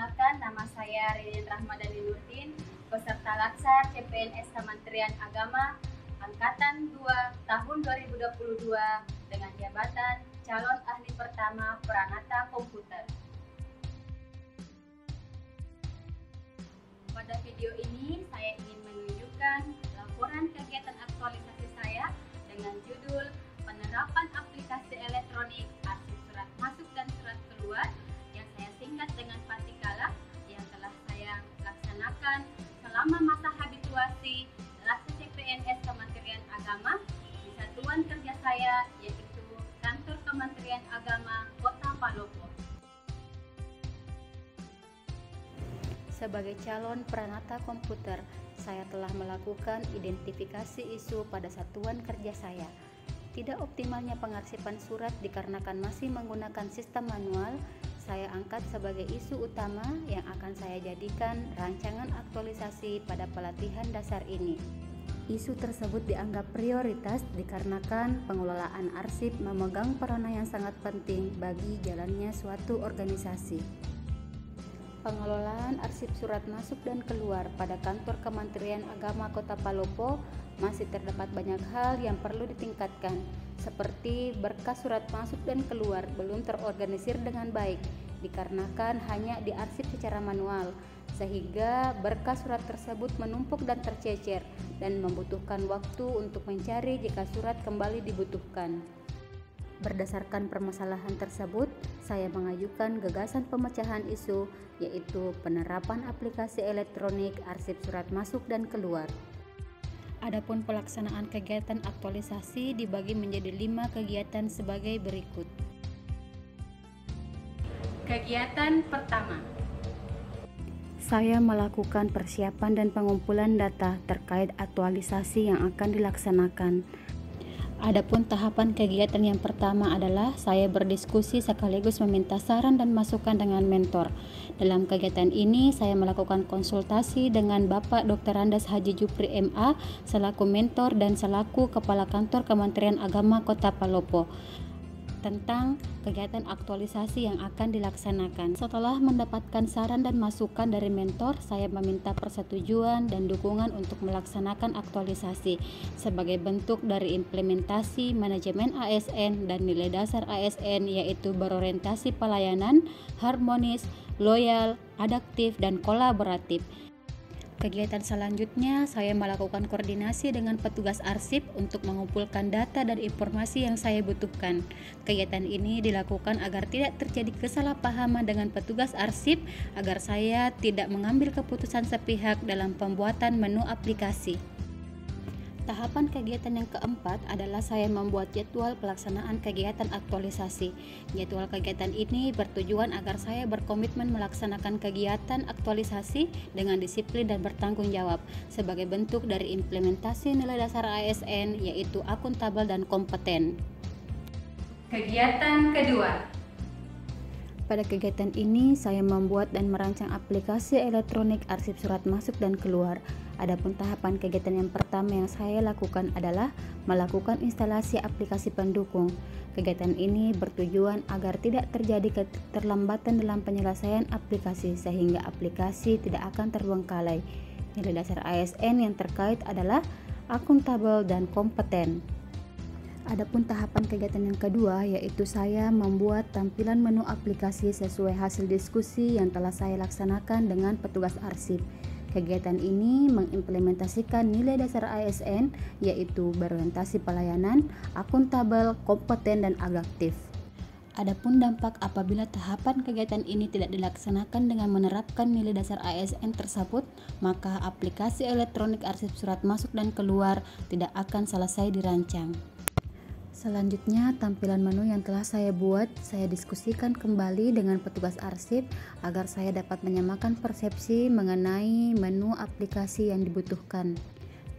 Perkenalkan, nama saya Ririn Rahmadani Nurdin, peserta Laksar CPNS Kementerian Agama Angkatan 2 tahun 2022 dengan jabatan calon ahli pertama Pranata Komputer. Pada video ini saya ingin menunjukkan laporan kegiatan aktualisasi saya dengan judul Penerapan Aplikasi Elektronik Arsip Surat Masuk dan Surat Keluar yang saya singkat dengan Patikala yang telah saya laksanakan selama masa habituasi Laksar CPNS Kementerian Agama di satuan kerja saya, yaitu Kantor Kementerian Agama Kota Palopo. Sebagai calon Pranata Komputer, saya telah melakukan identifikasi isu pada satuan kerja saya. Tidak optimalnya pengarsipan surat dikarenakan masih menggunakan sistem manual, saya angkat sebagai isu utama yang akan saya jadikan rancangan aktualisasi pada pelatihan dasar ini. Isu tersebut dianggap prioritas dikarenakan pengelolaan arsip memegang peranan yang sangat penting bagi jalannya suatu organisasi. Pengelolaan arsip surat masuk dan keluar pada kantor Kementerian Agama Kota Palopo masih terdapat banyak hal yang perlu ditingkatkan, seperti berkas surat masuk dan keluar belum terorganisir dengan baik dikarenakan hanya diarsip secara manual, sehingga berkas surat tersebut menumpuk dan tercecer dan membutuhkan waktu untuk mencari jika surat kembali dibutuhkan. Berdasarkan permasalahan tersebut, saya mengajukan gagasan pemecahan isu, yaitu penerapan aplikasi elektronik arsip surat masuk dan keluar. Adapun pelaksanaan kegiatan aktualisasi dibagi menjadi 5 kegiatan sebagai berikut. Kegiatan pertama, saya melakukan persiapan dan pengumpulan data terkait aktualisasi yang akan dilaksanakan. Adapun tahapan kegiatan yang pertama adalah saya berdiskusi sekaligus meminta saran dan masukan dengan mentor. Dalam kegiatan ini saya melakukan konsultasi dengan Bapak Dr. Andes Haji Jupri MA selaku mentor dan selaku Kepala Kantor Kementerian Agama Kota Palopo tentang kegiatan aktualisasi yang akan dilaksanakan. Setelah mendapatkan saran dan masukan dari mentor, saya meminta persetujuan dan dukungan untuk melaksanakan aktualisasi sebagai bentuk dari implementasi manajemen ASN dan nilai dasar ASN, yaitu berorientasi pelayanan, harmonis, loyal, adaptif, dan kolaboratif. Kegiatan selanjutnya, saya melakukan koordinasi dengan petugas arsip untuk mengumpulkan data dan informasi yang saya butuhkan. Kegiatan ini dilakukan agar tidak terjadi kesalahpahaman dengan petugas arsip, agar saya tidak mengambil keputusan sepihak dalam pembuatan menu aplikasi. Tahapan kegiatan yang keempat adalah saya membuat jadwal pelaksanaan kegiatan aktualisasi. Jadwal kegiatan ini bertujuan agar saya berkomitmen melaksanakan kegiatan aktualisasi dengan disiplin dan bertanggung jawab sebagai bentuk dari implementasi nilai dasar ASN, yaitu akuntabel dan kompeten. Kegiatan kedua. Pada kegiatan ini, saya membuat dan merancang aplikasi elektronik arsip surat masuk dan keluar. Adapun tahapan kegiatan yang pertama yang saya lakukan adalah melakukan instalasi aplikasi pendukung. Kegiatan ini bertujuan agar tidak terjadi keterlambatan dalam penyelesaian aplikasi sehingga aplikasi tidak akan terbengkalai. Nilai dasar ASN yang terkait adalah akuntabel dan kompeten. Adapun tahapan kegiatan yang kedua, yaitu saya membuat tampilan menu aplikasi sesuai hasil diskusi yang telah saya laksanakan dengan petugas arsip. Kegiatan ini mengimplementasikan nilai dasar ASN, yaitu berorientasi pelayanan, akuntabel, kompeten, dan adaptif. Adapun dampak apabila tahapan kegiatan ini tidak dilaksanakan dengan menerapkan nilai dasar ASN tersebut, maka aplikasi elektronik arsip surat masuk dan keluar tidak akan selesai dirancang. Selanjutnya, tampilan menu yang telah saya buat, saya diskusikan kembali dengan petugas arsip agar saya dapat menyamakan persepsi mengenai menu aplikasi yang dibutuhkan.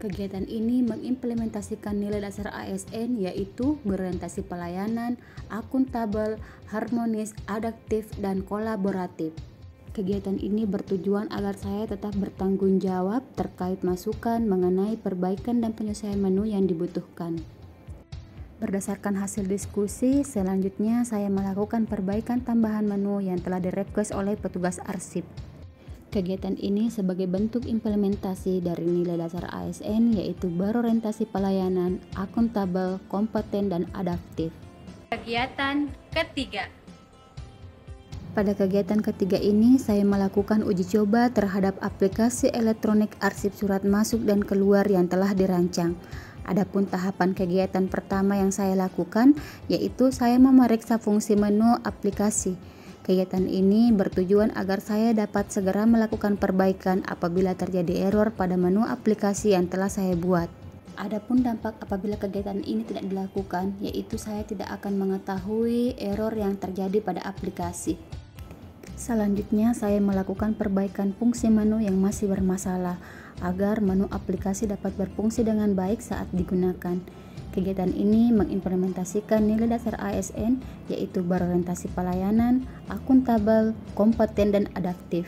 Kegiatan ini mengimplementasikan nilai dasar ASN, yaitu berorientasi pelayanan, akuntabel, harmonis, adaptif, dan kolaboratif. Kegiatan ini bertujuan agar saya tetap bertanggung jawab terkait masukan mengenai perbaikan dan penyesuaian menu yang dibutuhkan. Berdasarkan hasil diskusi, selanjutnya saya melakukan perbaikan tambahan menu yang telah direquest oleh petugas arsip. Kegiatan ini sebagai bentuk implementasi dari nilai dasar ASN, yaitu berorientasi pelayanan, akuntabel, kompeten, dan adaptif. Kegiatan ketiga. Pada kegiatan ketiga ini, saya melakukan uji coba terhadap aplikasi elektronik arsip surat masuk dan keluar yang telah dirancang. Adapun tahapan kegiatan pertama yang saya lakukan, yaitu saya memeriksa fungsi menu aplikasi. Kegiatan ini bertujuan agar saya dapat segera melakukan perbaikan apabila terjadi error pada menu aplikasi yang telah saya buat. Adapun dampak apabila kegiatan ini tidak dilakukan, yaitu saya tidak akan mengetahui error yang terjadi pada aplikasi. Selanjutnya, saya melakukan perbaikan fungsi menu yang masih bermasalah agar menu aplikasi dapat berfungsi dengan baik saat digunakan. Kegiatan ini mengimplementasikan nilai dasar ASN, yaitu berorientasi pelayanan, akuntabel, kompeten, dan adaptif.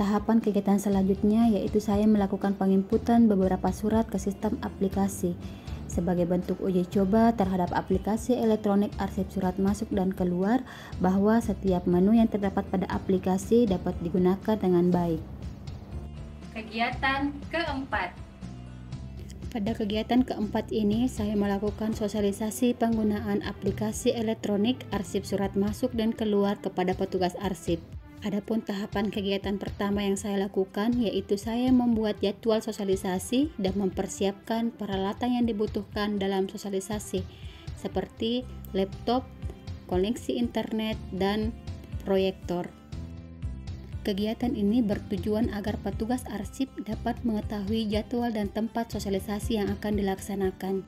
Tahapan kegiatan selanjutnya yaitu saya melakukan penginputan beberapa surat ke sistem aplikasi sebagai bentuk uji coba terhadap aplikasi elektronik arsip surat masuk dan keluar, bahwa setiap menu yang terdapat pada aplikasi dapat digunakan dengan baik. Kegiatan keempat. Pada kegiatan keempat ini, saya melakukan sosialisasi penggunaan aplikasi elektronik arsip surat masuk dan keluar kepada petugas arsip. Adapun tahapan kegiatan pertama yang saya lakukan, yaitu saya membuat jadwal sosialisasi dan mempersiapkan peralatan yang dibutuhkan dalam sosialisasi, seperti laptop, koneksi internet, dan proyektor. Kegiatan ini bertujuan agar petugas arsip dapat mengetahui jadwal dan tempat sosialisasi yang akan dilaksanakan.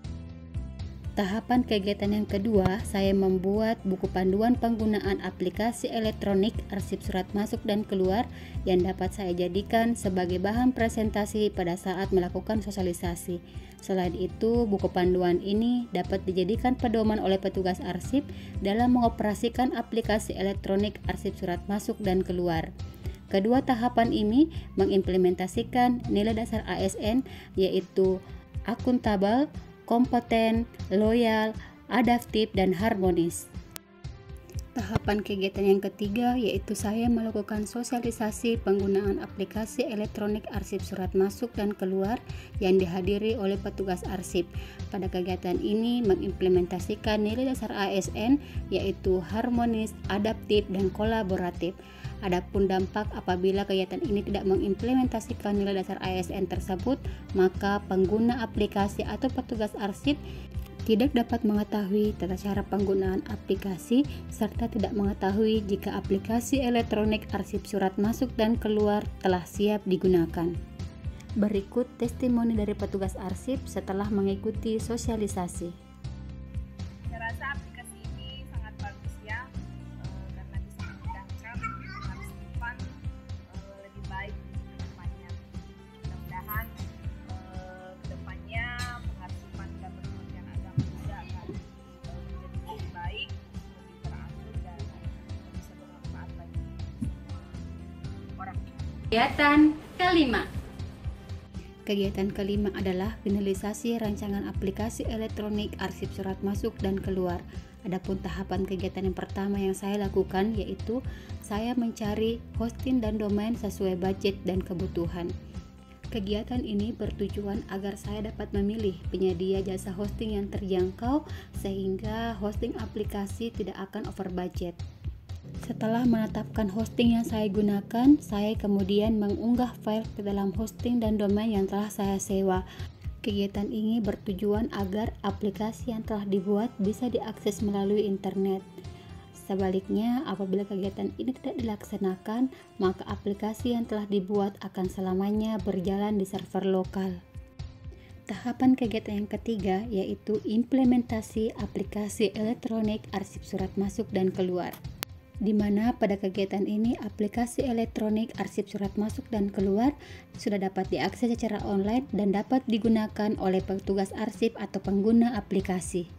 Tahapan kegiatan yang kedua, saya membuat buku panduan penggunaan aplikasi elektronik arsip surat masuk dan keluar yang dapat saya jadikan sebagai bahan presentasi pada saat melakukan sosialisasi. Selain itu, buku panduan ini dapat dijadikan pedoman oleh petugas arsip dalam mengoperasikan aplikasi elektronik arsip surat masuk dan keluar. Kedua tahapan ini mengimplementasikan nilai dasar ASN, yaitu akuntabel, kompeten, loyal, adaptif, dan harmonis. Tahapan kegiatan yang ketiga yaitu saya melakukan sosialisasi penggunaan aplikasi elektronik arsip surat masuk dan keluar yang dihadiri oleh petugas arsip. Pada kegiatan ini mengimplementasikan nilai dasar ASN, yaitu harmonis, adaptif, dan kolaboratif. Adapun dampak apabila kegiatan ini tidak mengimplementasikan nilai dasar ASN tersebut, maka pengguna aplikasi atau petugas arsip tidak dapat mengetahui tata cara penggunaan aplikasi serta tidak mengetahui jika aplikasi elektronik arsip surat masuk dan keluar telah siap digunakan. Berikut testimoni dari petugas arsip setelah mengikuti sosialisasi. Saya rasa aplikasi ini sangat bagus ya, karena bisa memudahkan pengasuhan lebih baik ke depannya. Mudah-mudahan ke depannya pengasuhan dan pendidikan agama juga akan menjadi lebih baik, lebih teratur, dan bisa bermanfaat bagi semua orang. Kegiatan kelima. Kegiatan kelima adalah finalisasi rancangan aplikasi elektronik arsip surat masuk dan keluar. Adapun tahapan kegiatan yang pertama yang saya lakukan yaitu saya mencari hosting dan domain sesuai budget dan kebutuhan. Kegiatan ini bertujuan agar saya dapat memilih penyedia jasa hosting yang terjangkau sehingga hosting aplikasi tidak akan over budget. Setelah menetapkan hosting yang saya gunakan, saya kemudian mengunggah file ke dalam hosting dan domain yang telah saya sewa. Kegiatan ini bertujuan agar aplikasi yang telah dibuat bisa diakses melalui internet. Sebaliknya, apabila kegiatan ini tidak dilaksanakan, maka aplikasi yang telah dibuat akan selamanya berjalan di server lokal. Tahapan kegiatan yang ketiga yaitu implementasi aplikasi elektronik arsip surat masuk dan keluar, di mana pada kegiatan ini aplikasi elektronik arsip surat masuk dan keluar sudah dapat diakses secara online dan dapat digunakan oleh petugas arsip atau pengguna aplikasi.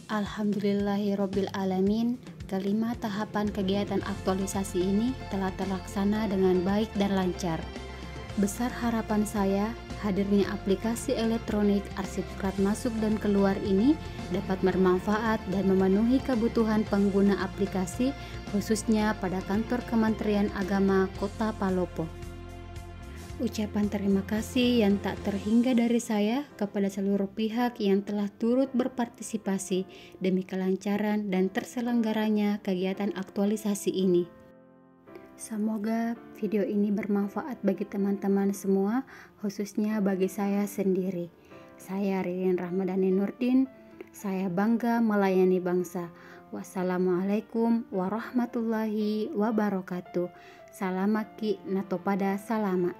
Alhamdulillahirabbil alamin, kelima tahapan kegiatan aktualisasi ini telah terlaksana dengan baik dan lancar. Besar harapan saya Hadirnya aplikasi elektronik arsip surat masuk dan keluar ini dapat bermanfaat dan memenuhi kebutuhan pengguna aplikasi, khususnya pada kantor Kementerian Agama Kota Palopo. Ucapan terima kasih yang tak terhingga dari saya kepada seluruh pihak yang telah turut berpartisipasi demi kelancaran dan terselenggaranya kegiatan aktualisasi ini. Semoga video ini bermanfaat bagi teman-teman semua, khususnya bagi saya sendiri. Saya Ririn Rahmadani Nurdin, saya bangga melayani bangsa. Wassalamualaikum warahmatullahi wabarakatuh. Salamaki natopada salama.